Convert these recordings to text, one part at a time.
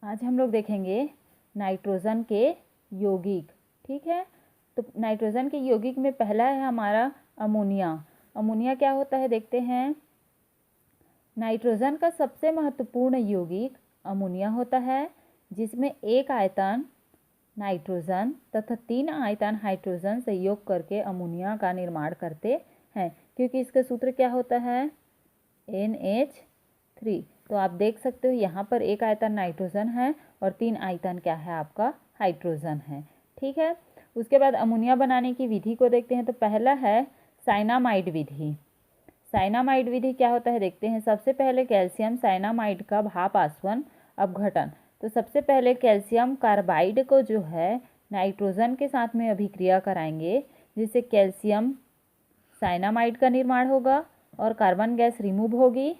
आज हम लोग देखेंगे नाइट्रोजन के यौगिक। ठीक है, तो नाइट्रोजन के यौगिक में पहला है हमारा अमोनिया। अमोनिया क्या होता है देखते हैं। नाइट्रोजन का सबसे महत्वपूर्ण यौगिक अमोनिया होता है, जिसमें एक आयतन नाइट्रोजन तथा 3 आयतन हाइड्रोजन से योग करके अमोनिया का निर्माण करते हैं, क्योंकि इसका सूत्र क्या होता है NH3। तो आप देख सकते हो यहाँ पर एक आयतन नाइट्रोजन है और 3 आयतन क्या है आपका हाइड्रोजन है। ठीक है, उसके बाद अमोनिया बनाने की विधि को देखते हैं। तो पहला है साइनामाइड विधि। साइनामाइड विधि क्या होता है देखते हैं। सबसे पहले कैल्शियम साइनामाइड का भाप आसवन अपघटन। तो सबसे पहले कैल्शियम कार्बाइड को जो है नाइट्रोजन के साथ में अभिक्रिया कराएंगे, जिससे कैल्शियम साइनामाइड का निर्माण होगा और कार्बन गैस रिमूव होगी।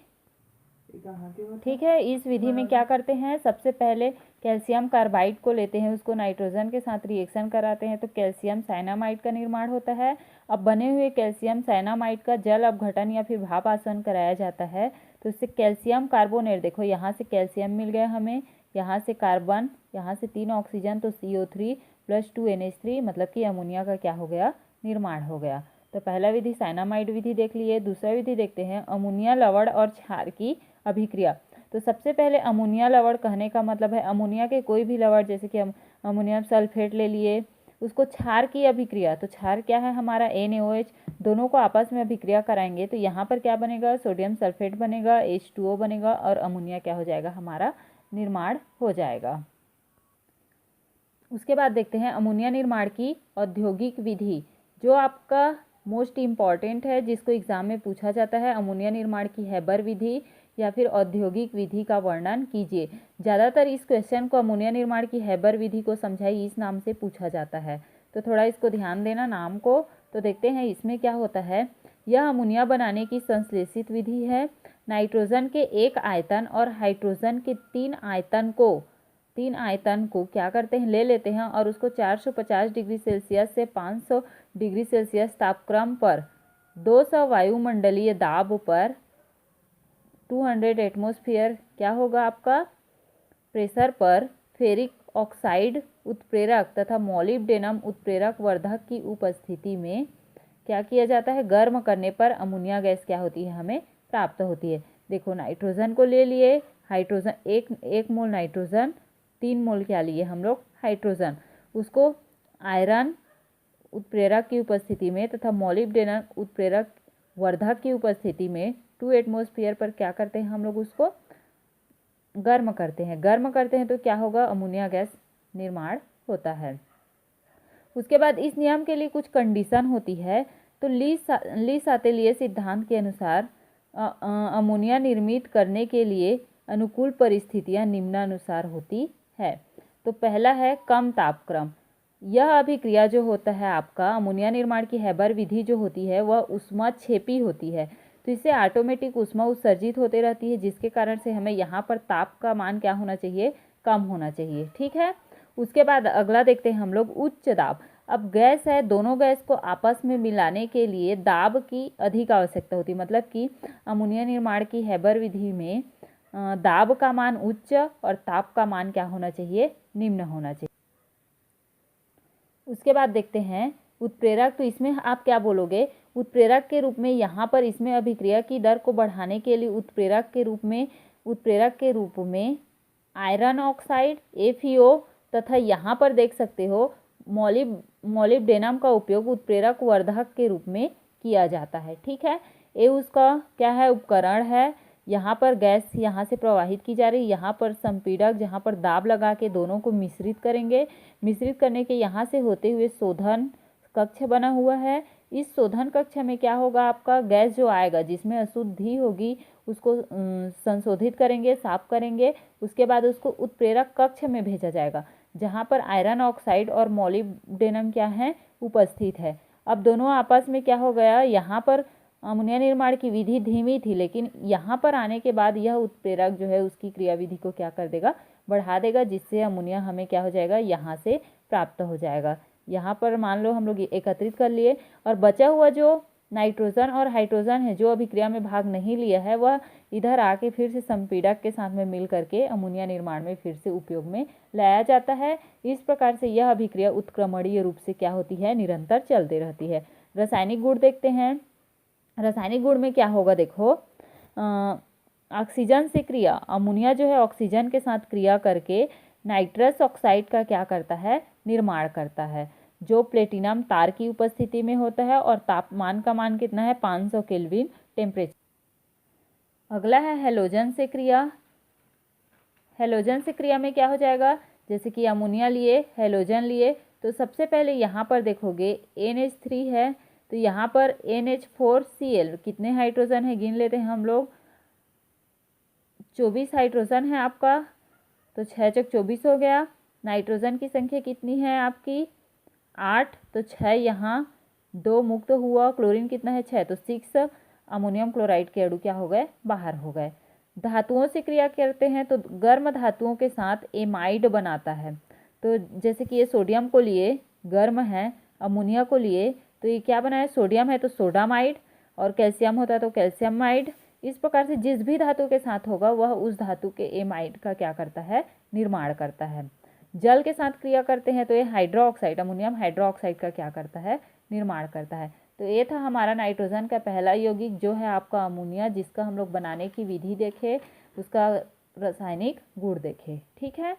ठीक है, इस विधि में क्या करते हैं, सबसे पहले कैल्शियम कार्बाइड को लेते हैं, उसको नाइट्रोजन के साथ रिएक्शन कराते हैं तो कैल्शियम साइनामाइड का निर्माण होता है। अब बने हुए कैल्शियम साइनामाइड का जल अपघटन या फिर भाप आसवन कराया जाता है, तो इससे कैल्शियम कार्बोनेट, देखो यहाँ से कैल्शियम मिल गया हमें, यहाँ से कार्बन, यहाँ से 3 ऑक्सीजन, तो CO3 + 2 NH3, मतलब कि अमोनिया का क्या हो गया, निर्माण हो गया। तो पहला विधि साइनामाइड विधि देख लिए। दूसरा विधि देखते हैं अमोनिया लवण और क्षार की अभिक्रिया। तो सबसे पहले अमोनिया लवण कहने का मतलब है अमोनिया के कोई भी लवण, जैसे कि हम अमोनियम सल्फेट ले लिए, उसको क्षार की अभिक्रिया। तो क्षार क्या है हमारा NaOH, दोनों को आपस में अभिक्रिया कराएंगे तो यहाँ पर क्या बनेगा, सोडियम सल्फेट बनेगा, H2O बनेगा और अमोनिया क्या हो जाएगा, हमारा निर्माण हो जाएगा। उसके बाद देखते हैं अमोनिया निर्माण की औद्योगिक विधि, जो आपका मोस्ट इम्पॉर्टेंट है, जिसको एग्जाम में पूछा जाता है। अमोनिया निर्माण की हैबर विधि या फिर औद्योगिक विधि का वर्णन कीजिए। ज़्यादातर इस क्वेश्चन को अमोनिया निर्माण की हैबर विधि को समझाइए इस नाम से पूछा जाता है, तो थोड़ा इसको ध्यान देना नाम को। तो देखते हैं इसमें क्या होता है। यह अमोनिया बनाने की संश्लेषित विधि है। नाइट्रोजन के एक आयतन और हाइड्रोजन के 3 आयतन को क्या करते हैं, ले लेते हैं और उसको 450 डिग्री सेल्सियस से 500 डिग्री सेल्सियस तापक्रम पर 200 वायुमंडलीय दाब पर 200 एटमॉस्फेयर क्या होगा आपका प्रेशर पर फेरिक ऑक्साइड उत्प्रेरक तथा मॉलिब्डेनम उत्प्रेरक वर्धक की उपस्थिति में क्या किया जाता है, गर्म करने पर अमोनिया गैस क्या होती है, हमें प्राप्त होती है। देखो नाइट्रोजन को ले लिए, हाइड्रोजन एक मोल नाइट्रोजन, 3 मोल क्या लिए हम लोग हाइड्रोजन, उसको आयरन उत्प्रेरक की उपस्थिति में तथा मॉलिब्डेनम उत्प्रेरक वर्धक की उपस्थिति में 2 एटमॉस्फेयर पर क्या करते हैं, हम लोग उसको गर्म करते हैं तो क्या होगा, अमोनिया गैस निर्माण होता है। उसके बाद इस नियम के लिए कुछ कंडीशन होती है। तो ली सातेलिए सिद्धांत के अनुसार अमोनिया निर्मित करने के लिए अनुकूल परिस्थितियां निम्नानुसार होती है। तो पहला है कम तापक्रम। यह अभिक्रिया जो होता है आपका अमोनिया निर्माण की हैबर विधि जो होती है वह ऊष्माक्षेपी होती है, तो इससे ऑटोमेटिक ऊष्मा उत्सर्जित होते रहती है, जिसके कारण से हमें यहाँ पर ताप का मान क्या होना चाहिए, कम होना चाहिए। ठीक है, उसके बाद अगला देखते हैं हम लोग उच्च दाब। अब गैस है, दोनों गैस को आपस में मिलाने के लिए दाब की अधिक आवश्यकता होती है, मतलब कि अमोनिया निर्माण की हैबर विधि में दाब का मान उच्च और ताप का मान क्या होना चाहिए, निम्न होना चाहिए। उसके बाद देखते हैं उत्प्रेरक। तो इसमें आप क्या बोलोगे, उत्प्रेरक के रूप में यहाँ पर इसमें अभिक्रिया की दर को बढ़ाने के लिए उत्प्रेरक के रूप में आयरन ऑक्साइड FeO तथा यहाँ पर देख सकते हो मॉलिब्डेनम का उपयोग उत्प्रेरक वर्धक के रूप में किया जाता है। ठीक है, ये उसका क्या है, उपकरण है। यहाँ पर गैस यहाँ से प्रवाहित की जा रही है, यहाँ पर संपीड़क जहाँ पर दाब लगा के दोनों को मिश्रित करेंगे। मिश्रित करने के यहाँ से होते हुए शोधन कक्ष बना हुआ है। इस शोधन कक्ष में क्या होगा, आपका गैस जो आएगा जिसमें अशुद्धि होगी उसको संशोधित करेंगे, साफ करेंगे। उसके बाद उसको उत्प्रेरक कक्ष में भेजा जाएगा, जहाँ पर आयरन ऑक्साइड और मॉलिब्डेनम क्या है, उपस्थित है। अब दोनों आपस में क्या हो गया, यहाँ पर अमोनिया निर्माण की विधि धीमी थी, लेकिन यहाँ पर आने के बाद यह उत्प्रेरक जो है उसकी क्रियाविधि को क्या कर देगा, बढ़ा देगा, जिससे अमोनिया हमें क्या हो जाएगा, यहाँ से प्राप्त हो जाएगा। यहाँ पर मान लो हम लोग एकत्रित कर लिए और बचा हुआ जो नाइट्रोजन और हाइड्रोजन है जो अभिक्रिया में भाग नहीं लिया है, वह इधर आके फिर से संपीड़क के साथ में मिल करके अमोनिया निर्माण में फिर से उपयोग में लाया जाता है। इस प्रकार से यह अभिक्रिया उत्क्रमणीय रूप से क्या होती है, निरंतर चलती रहती है। रासायनिक गुण देखते हैं। रासायनिक गुण में क्या होगा, देखो ऑक्सीजन से क्रिया, अमोनिया जो है ऑक्सीजन के साथ क्रिया करके नाइट्रस ऑक्साइड का क्या करता है, निर्माण करता है, जो प्लेटिनम तार की उपस्थिति में होता है और तापमान का मान कितना है, 500 केल्विन टेम्परेचर। अगला है हेलोजन से क्रिया। हेलोजन से क्रिया में क्या हो जाएगा, जैसे कि अमोनिया लिए, हेलोजन लिए, तो सबसे पहले यहाँ पर देखोगे NH3 है, तो यहाँ पर NH4Cl कितने हाइड्रोजन है गिन लेते हैं हम लोग, 24 हाइड्रोजन है आपका, तो 6 × 24 हो गया। नाइट्रोजन की संख्या कितनी है आपकी, 8, तो 6 यहाँ, 2 मुक्त हुआ, क्लोरीन कितना है 6, तो 6 अमोनियम क्लोराइड के अणु क्या हो गए, बाहर हो गए। धातुओं से क्रिया करते हैं तो गर्म धातुओं के साथ एमाइड बनाता है, तो जैसे कि ये सोडियम को लिए गर्म है, अमोनिया को लिए तो ये क्या बना है, सोडियम है तो सोडामाइड, और कैल्शियम होता है तो कैल्शियमाइड। इस प्रकार से जिस भी धातु के साथ होगा वह उस धातु के एमाइड का क्या करता है, निर्माण करता है। जल के साथ क्रिया करते हैं तो ये हाइड्रोक्साइड, अमोनियम हाइड्रोक्साइड का क्या करता है, निर्माण करता है। तो ये था हमारा नाइट्रोजन का पहला यौगिक जो है आपका अमोनिया, जिसका हम लोग बनाने की विधि देखे, उसका रासायनिक गुण देखे। ठीक है।